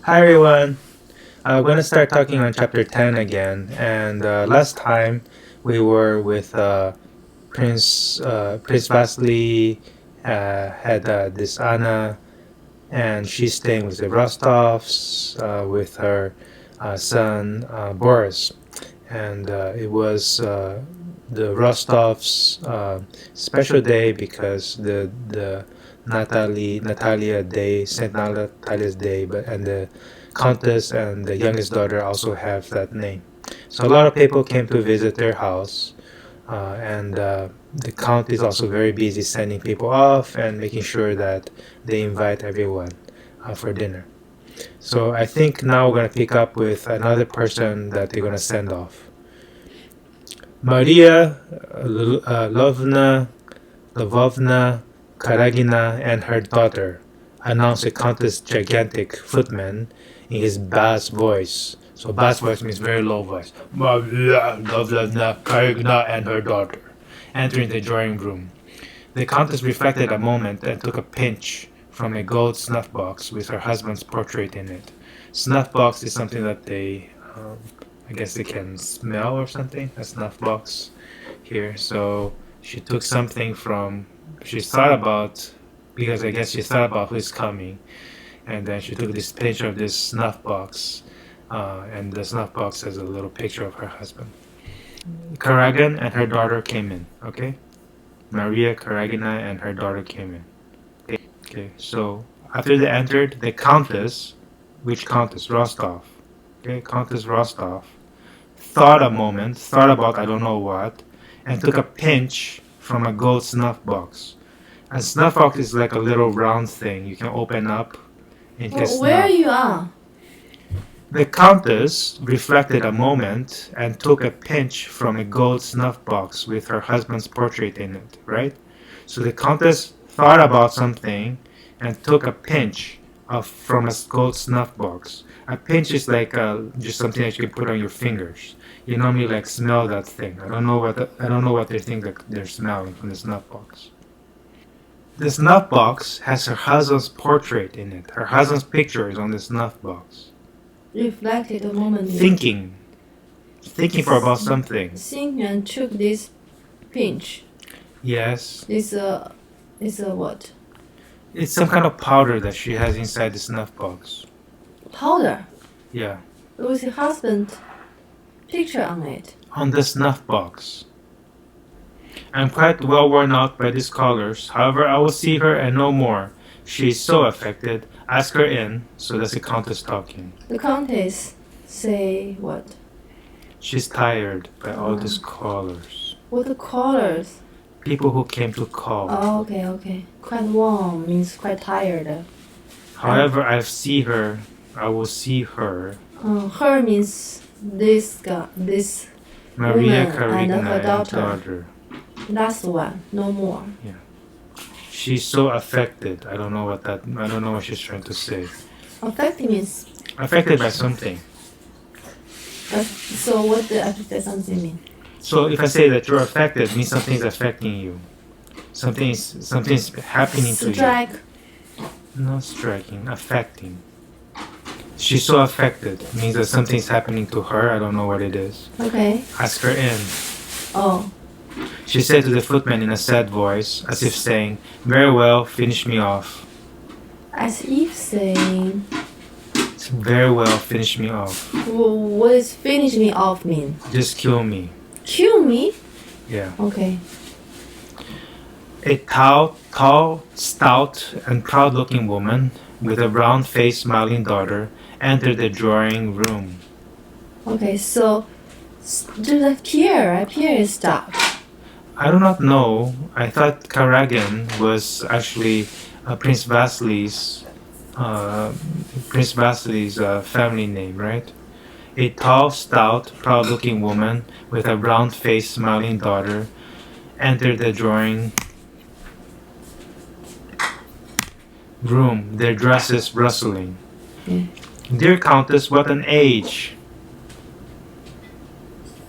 Hi everyone. I'm going to start talking on chapter 10 again. And last time we were with Prince Vasily, had this Anna, and she's staying with the Rostovs with her son Boris. And it was the Rostovs' special day because the Natalia Day, Saint Natalia's Day, and the Countess and the youngest daughter also have that name. So a lot of people came to visit their house, and the Count is also very busy sending people off and making sure that they invite everyone for dinner. So I think now we're going to pick up with another person that they're going to send off. Maria Lvovna Karagina and her daughter, announced the Countess' gigantic footman in his bass voice. So bass voice means very low voice. Maria Lvovna Karagina and her daughter, entering the drawing room. The Countess reflected a moment and took a pinch from a gold snuff box with her husband's portrait in it. Snuff box is something that they I guess they can smell or something, a snuff box here. So she took something from, she thought about, because I guess she thought about who's coming, and then she took this picture of this snuff box, and the snuff box has a little picture of her husband. Karagan and her daughter came in, okay? Maria Karagina and her daughter came in. Okay, so after they entered, the Countess, which Countess? Rostov. Okay, Countess Rostov thought a moment, thought about I don't know what, and took a pinch from a gold snuff box. A snuff box is like a little round thing you can open up and get snuff. Where you are? The Countess reflected a moment and took a pinch from a gold snuff box with her husband's portrait in it, right? So the Countess thought about something and took a pinch from a gold snuff box. A pinch is like just something that you can put on your fingers. You normally like smell that thing. I don't know what they think that they're smelling from the snuff box. The snuff box has her husband's portrait in it. Her husband's picture is on the snuff box. Reflected a moment. Thinking for about something. Xingyuan took this pinch. Yes. It's a what? It's some kind of powder that she has inside the snuff box. Powder. Yeah. With her husband picture on it. On the snuff box. I'm quite well worn out by these callers. However, I will see her and no more. She is so affected. Ask her in. So that's the Countess talking. The Countess say what? She's tired by all these callers. What the callers? People who came to call. Oh, okay. Quite warm means quite tired. However, I see her. I will see her. Her means this guy, this Maria woman Karagina and her and daughter. daughter. Last one, no more. Yeah. She's so affected. I don't know what she's trying to say. Affected means. Affected by something. So what does affected something mean? So if I say that you're affected, it means something's affecting you. Something's happening to you. Strike. Not striking, affecting. She's so affected. It means that something's happening to her. I don't know what it is. Okay. Ask her in. Oh. She said to the footman in a sad voice, as if saying, "Very well, finish me off." As if saying. Very well, finish me off. What does finish me off mean? Just kill me. Kill me? Yeah. Okay. A tall, stout, and proud-looking woman with a round-faced, smiling daughter entered the drawing room. Okay, so there's Pierre, right? Pierre is stout. I do not know. I thought Karagan was actually Prince Vasily's family name, right? A tall, stout, proud-looking woman with a round-faced, smiling daughter entered the drawing room, their dresses rustling. Dear Countess, what an age!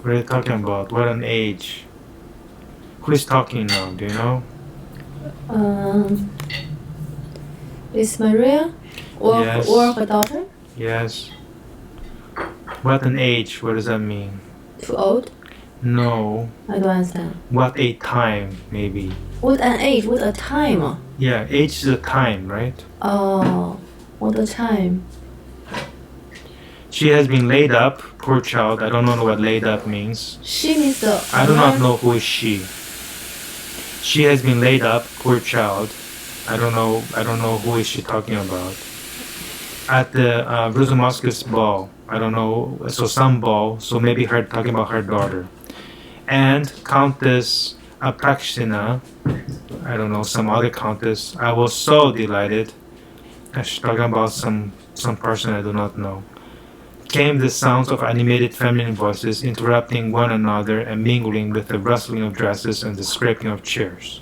What are you talking about? What an age? Who is talking now? Do you know? Is Maria or Yes. or her daughter? Yes. What an age? What does that mean? Too old? No. I don't understand. What a time, maybe. What an age? What a time? Yeah, age is a time, right? Oh, what a time. She has been laid up, poor child. I don't know what laid up means. She means the. I do not know who is she. She has been laid up, poor child. I don't know who is she talking about. At the Rusomoscus ball. I don't know, so some ball, so maybe her talking about her daughter. And Countess Apraxina, I don't know, some other countess. I was so delighted. She's talking about some person I do not know. Came the sounds of animated feminine voices interrupting one another and mingling with the rustling of dresses and the scraping of chairs.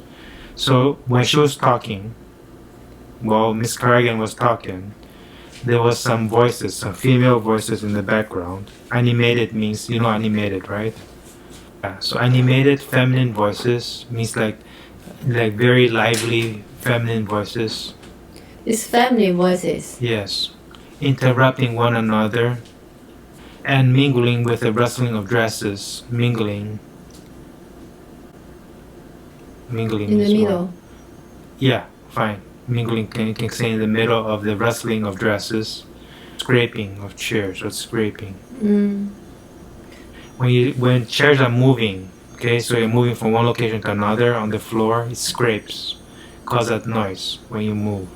So when she was talking, while Miss Carrigan was talking, there was some voices, some female voices in the background. Animated means, you know animated, right? Yeah, so animated feminine voices means like very lively feminine voices. It's feminine voices. Yes. Interrupting one another and mingling with the rustling of dresses. Mingling In the is middle. what? Yeah, fine. Mingling can say in the middle of the rustling of dresses. Scraping of chairs or scraping. When chairs are moving, okay, so you're moving from one location to another on the floor, it scrapes, cause that noise when you move.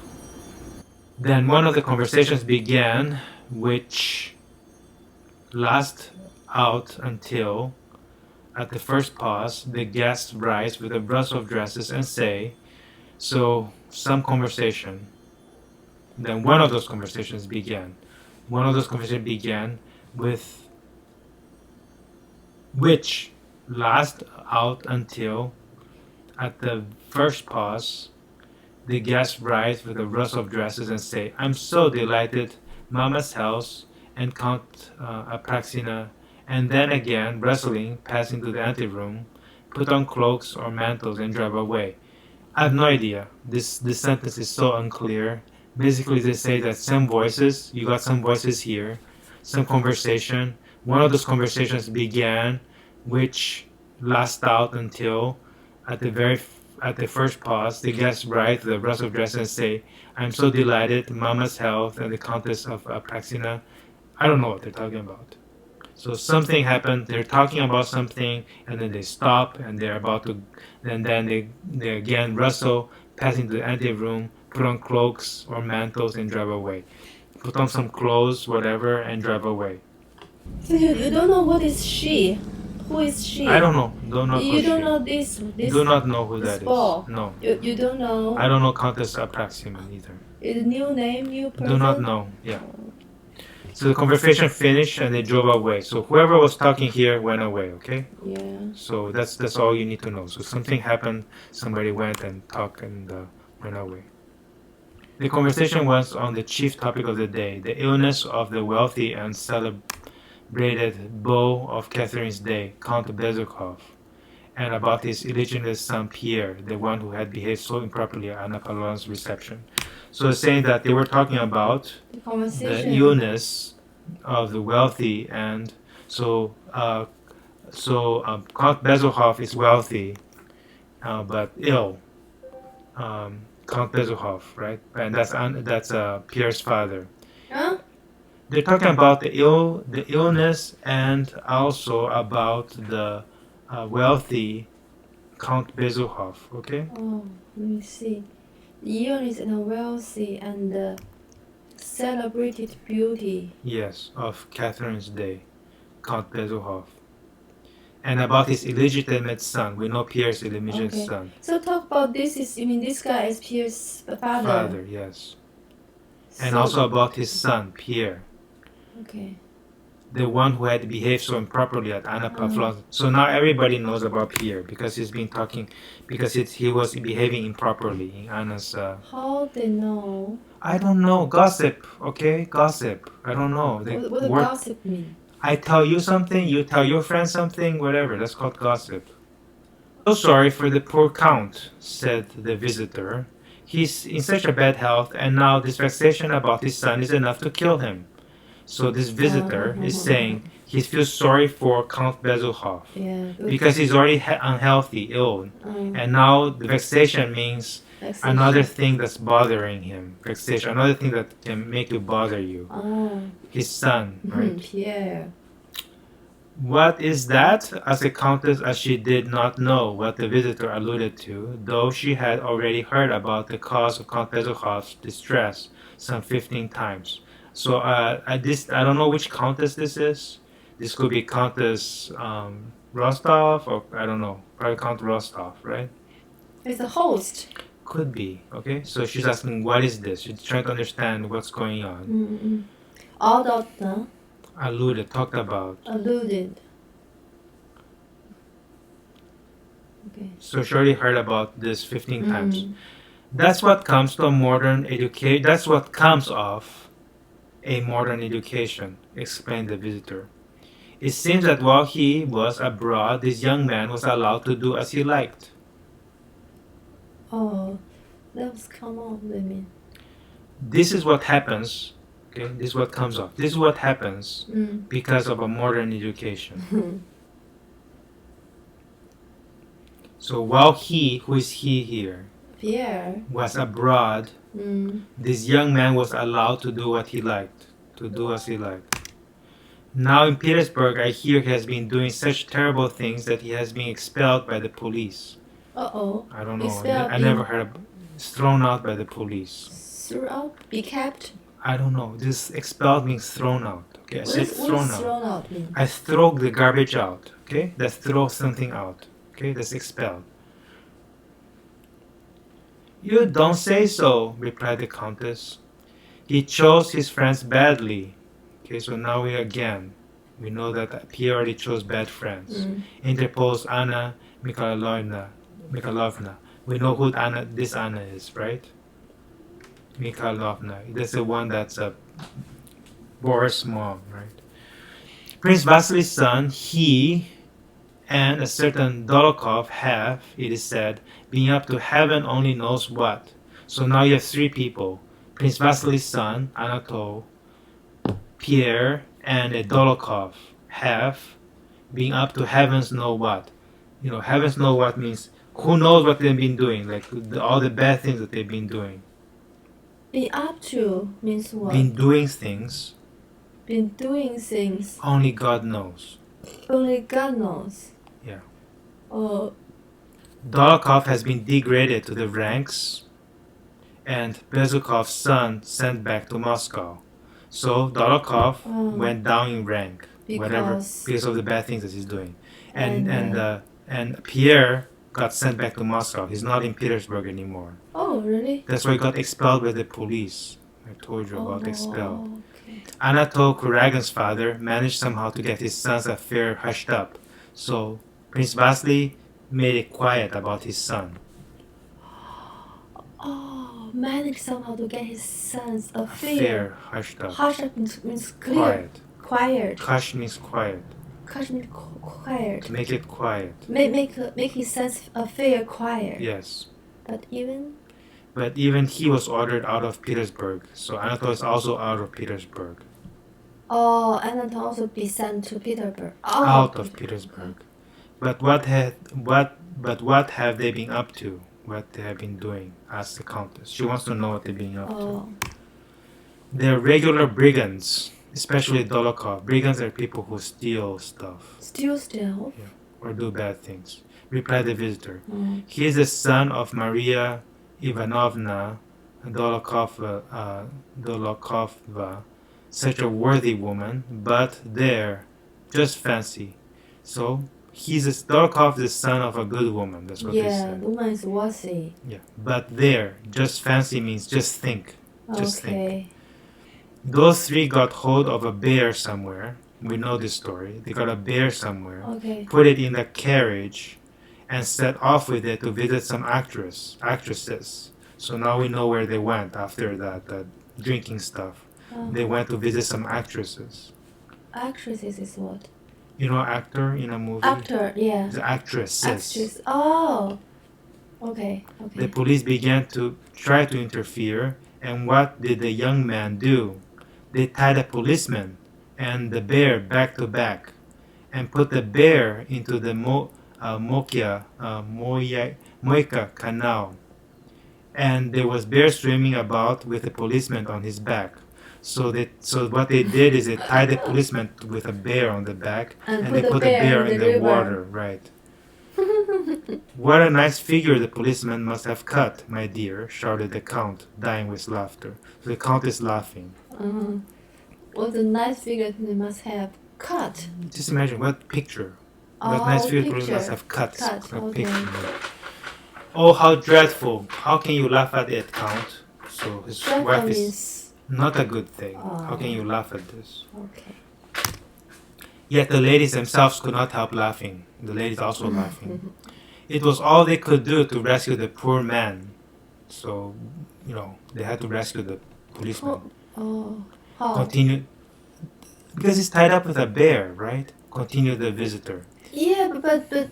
Then one of the conversations began, which last out until, at the first pause, the guests rise with a rustle of dresses and say, so some conversation. Then one of those conversations began. One of those conversations began with which last out until, at the first pause, the guests rise with a rustle of dresses and say, I'm so delighted, Mama's house, and Count Apraxina, and then again, rustling, passing to the anteroom, put on cloaks or mantles and drive away. I have no idea. This sentence is so unclear. Basically, they say that some voices, you got some voices here, some conversation. One of those conversations began, which last out until, at the first pause, the guests rise with a rustle of dress and say, I'm so delighted, Mama's health and the Countess of Apraxina. I don't know what they're talking about. So something happened, they're talking about something, and then they stop, and they're about to, and then they again rustle, passing to the anteroom, put on cloaks or mantles and drive away. Put on some clothes, whatever, and drive away. So you don't know what is she? Who is she? I don't know. You don't know this. Do not know who that is. ball. No. You don't know. I don't know Countess Apraxina either. Is new name, new person? Do not know. Yeah. So the conversation finished and they drove away. So whoever was talking here went away, okay? Yeah. So that's all you need to know. So something happened, somebody went and talked and went away. The conversation was on the chief topic of the day, the illness of the wealthy and celebrated beau of Catherine's day, Count Bezúkhov, and about his illegitimate son Pierre, the one who had behaved so improperly at Anna Pavlovna's reception. So it's saying that they were talking about the illness of the wealthy, and so Count Bezúkhov is wealthy, but ill. Count Bezúkhov, right? And that's Pierre's father. Huh? They're talking about the illness and also about the wealthy Count Bezúkhov. Okay. Oh, let me see. The illness and wealthy and the celebrated beauty. Yes, of Catherine's day, Count Bezúkhov. And about his illegitimate son. We know Pierre's illegitimate son. So talk about this. You mean this guy is Pierre's father? Father, yes. And also about his son, Pierre. Okay. The one who had behaved so improperly at Anna Pavlovna. So now everybody knows about Pierre because he's been talking, because he was behaving improperly in Anna's. How they know? I don't know. Gossip, okay? Gossip. I don't know. What does gossip mean? I tell you something, you tell your friend something, whatever. That's called gossip. So sorry for the poor Count, said the visitor. He's in such a bad health, and now this vexation about his son is enough to kill him. So this visitor is saying he feels sorry for Count Bezukov because he's already unhealthy, ill, and now the vexation means another thing that's bothering him. Vexation, another thing that can make you bother you. His son, right? Pierre. What is that? Asked the countess, as she did not know what the visitor alluded to, though she had already heard about the cause of Count Bezukhov's distress some 15 times. So I don't know which countess this is. This could be Countess Rostov, or I don't know, probably Count Rostov, right? It's the host. Could be, okay? So she's asking, what is this? She's trying to understand what's going on. Alluded. Alluded, talked about. Alluded. Okay. So she already heard about this 15 times. That's what comes to a modern education. That's what comes of a modern education, explained the visitor. It seems that while he was abroad, this young man was allowed to do as he liked. Oh, that was come on, I mean. This is what happens. Okay, this is what comes off. This is what happens because of a modern education. So while he, who is he here, Pierre, was abroad, this young man was allowed to do what he liked, to do as he liked. Now in Petersburg, I hear he has been doing such terrible things that he has been expelled by the police. I don't know. I never heard of thrown out by the police. Thrown out? Be kept? I don't know. This expelled means thrown out. Okay, I said thrown out. Thrown out mean? I throw the garbage out. Okay, that's throw something out. Okay, that's expelled. You don't say so, replied the countess. He chose his friends badly. Okay, so now we know that Pierre already chose bad friends. Interposed Anna Mikhailovna. We know who this Anna is, right? Mikhailovna. That's the one that's Boris' mom, right? Prince Vasily's son, he and a certain Dolokhov have, it is said, been up to heaven only knows what. So now you have three people. Prince Vasily's son, Anatole, Pierre, and a Dolokhov have been up to heavens know what. You know, heavens know what means who knows what they've been doing, like all the bad things that they've been doing. Be up to means what? Been doing things. Been doing things. Only God knows. Only God knows. Yeah. Dolokhov has been degraded to the ranks, and Bezukov's son sent back to Moscow. So Dolokhov went down in rank, because of the bad things that he's doing, and Pierre got sent back to Moscow. He's not in Petersburg anymore. Oh, really? That's why he got expelled by the police. I told you about expelled. Okay. Anatole Kuragin's father managed somehow to get his son's affair hushed up. So Prince Vasily made it quiet about his son. Managed somehow to get his son's affair hushed up. Hushed up means clear. Quiet. Hush means quiet. Hush means quiet. Make it quiet. Make his son's affair quiet. Yes. But even he was ordered out of Petersburg. So Anatole is also out of Petersburg. Anatole also be sent to Petersburg. Out of Petersburg. But what have they been up to? What they have been doing? Asked the countess. She wants to know what they've been up to. They're regular brigands, especially Dolokhov. Brigands are people who steal stuff. Steal stuff? Yeah, or do bad things. Replied the visitor. He is the son of Maria Ivanovna Dolokhova, such a worthy woman, but there, just fancy. So, Dolokhov is the son of a good woman, that's what they said. Yeah, the woman is worthy. Yeah, but there, just fancy means just think. Just think. Those three got hold of a bear somewhere. We know this story. They got a bear somewhere, put it in a carriage, and set off with it to visit some actresses. So now we know where they went after that drinking stuff. They went to visit some actresses. Actresses is what? You know, actor in a movie? Actor, yeah. The actresses. Actress. Oh. Okay. The police began to try to interfere, and what did the young man do? they tied a policeman and the bear back to back and put the bear into the Moika Canal. And there was bear swimming about with a policeman on his back. So what they did is they tied the policeman with a bear on the back and they put the bear in the water, right? What a nice figure the policeman must have cut, my dear, shouted the Count, dying with laughter. So the Count is laughing. What a nice figure they must have cut. Just imagine what picture. What nice figure the policeman must have cut. Okay. Oh, how dreadful. How can you laugh at it, Count? So his wife is not a good thing. How can you laugh at this? Okay. Yet the ladies themselves could not help laughing. The ladies also laughing. It was all they could do to rescue the poor man. So, they had to rescue the policeman. How? Continue. Because he's tied up with a bear, right? Continued the visitor. Yeah, but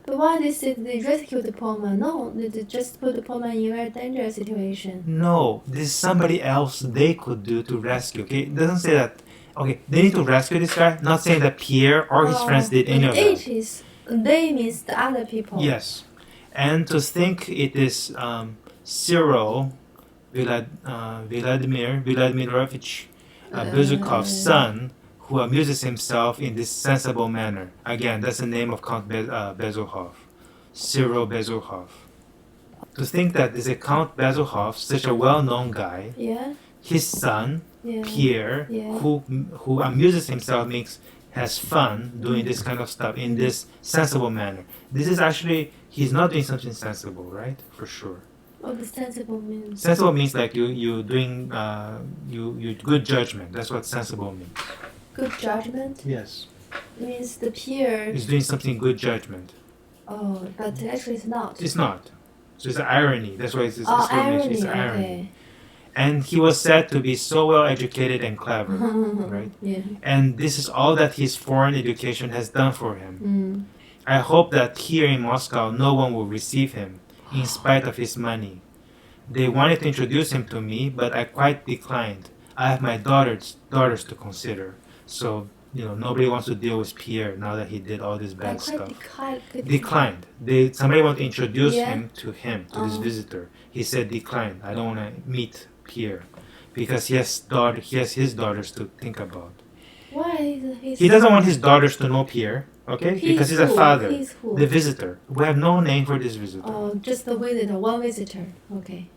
why they said they rescued the poor man? No, they just put the poor man in a very dangerous situation. No, this is somebody else they could do to rescue. Okay, it doesn't say that. Okay, they need to rescue this guy. Not saying that Pierre or his friends did any of that. They means the other people. Yes, and to think it is Cyril Vladimirovich Bezukov's son who amuses himself in this sensible manner. Again, that's the name of Count Bezukhov, Cyril Bezukhov. To think that this is Count Bezukhov, such a well-known guy, his son, Pierre, who amuses himself, has fun doing this kind of stuff in this sensible manner. This is actually, he's not doing something sensible, right? For sure. What does sensible mean? Sensible means like you doing you good judgment. That's what sensible means. Good judgment? Yes. It means the Pierre is doing something good judgment. Oh, but actually it's not. It's not. So it's an irony. That's why it's irony. It's irony. Okay. And he was said to be so well educated and clever, right? Yeah. And this is all that his foreign education has done for him. I hope that here in Moscow no one will receive him, in spite of his money. They wanted to introduce him to me, but I quite declined. I have my daughters to consider. So, nobody wants to deal with Pierre now that he did all this bad stuff. Declined. Somebody wanted to introduce him to this visitor. He said declined. I don't want to meet Pierre because he has his daughters to think about. Why? He doesn't want his daughters to know Pierre, okay? Because he's a father. He's who? The visitor. We have no name for this visitor. Oh, just the visitor. One visitor. Okay.